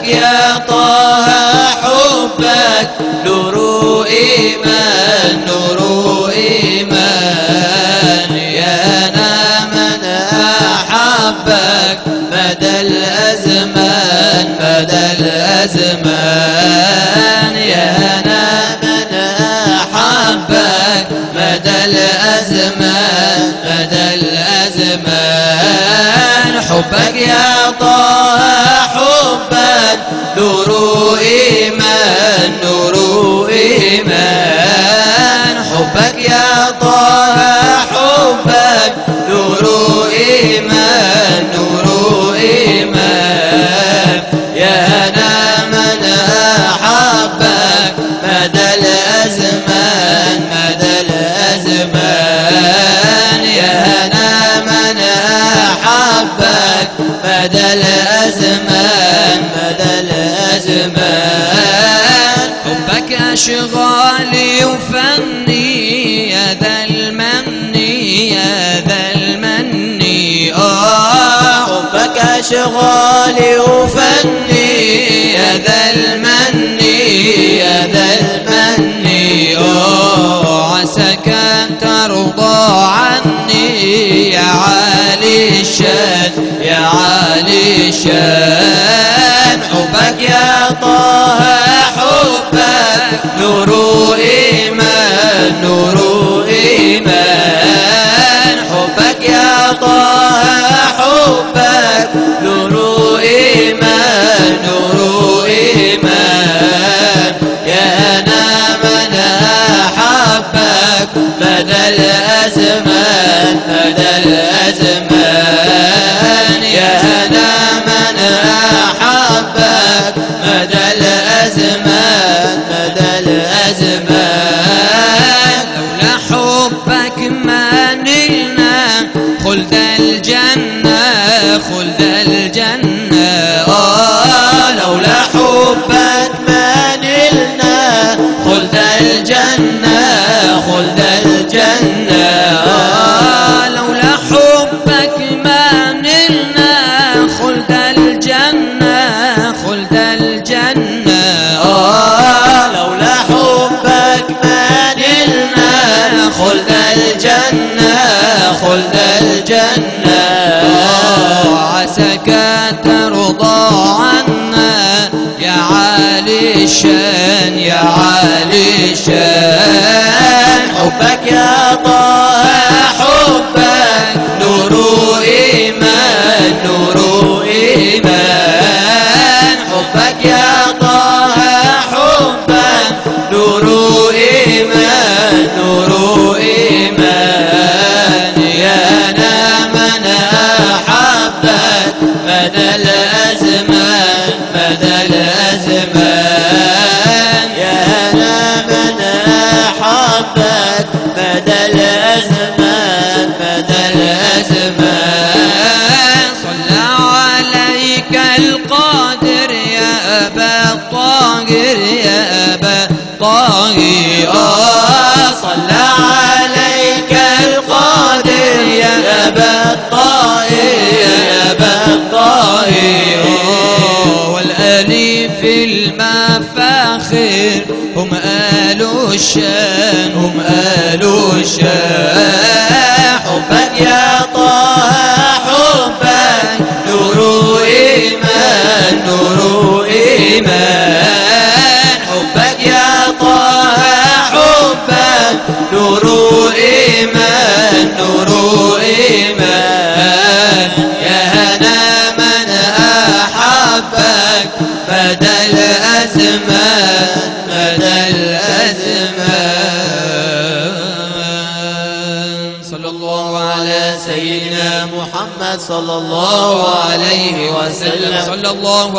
يا طه حبك نور إيمان نور إيمان يا من أحبك مدى الأزمان مدى الأزمان يا من أحبك مدى الأزمان مدى الأزمان حبك يا طه حبك نور إيمان نور إيمان حبك يا طه حبك نور إيمان نور إيمان يا من أحبك مدى الأزمان مدى الأزمان يا من أحبك مدى الأزمان مدى الأزمان حبك أشغالي وفني يا ذا المني يا ذا المني حبك أشغالي وفني يا ذا المني يا ذا المني عساك أن ترضى عني يا عالي الشان يا عالي الشان حبك يا طه حبك نور إيمان نور إيمان حبك يا طه حبك نور إيمان نور إيمان يا من أحبك مدى الأزمان مدى الأزمان يا من أحبك مدى الأزمان مدى الأزمان لولا حبك ما نلنا خلد الجنة خلد الجنة لولا حبك ما نلنا خلد الجنة خلد الجنة لولا حبك ما نلنا خلد الجنة خلد الجنة لولا حبك ما نلنا خلد الجنة خلد الجنة عساك ترضى عنا يا عالي الشان يا عالي الشان حبك يا طه حبك نور إيمان نور إيمان حبك يا طه حبك نور إيمان نور إيمان يا من أحبك مدى الأزمان مدى الأزمان يا من أحبك مدى الأزمان مدى الأزمان صلى عليك القادر يا أبا الطاهر يا أبا الطاهر صلى عليك القادر يا أبا الطاهر يا أبا الطاهر والآل في المفاخر هم آل الشان هم آل الشان حبك يا طه حبك نور إيمان نور إيمان حبك يا طه حبك نور إيمان نور إيمان يا من أحبك مدى الأزمان مدى الأزمان صلى الله على سيدنا محمد صلى الله عليه وسلم صلى الله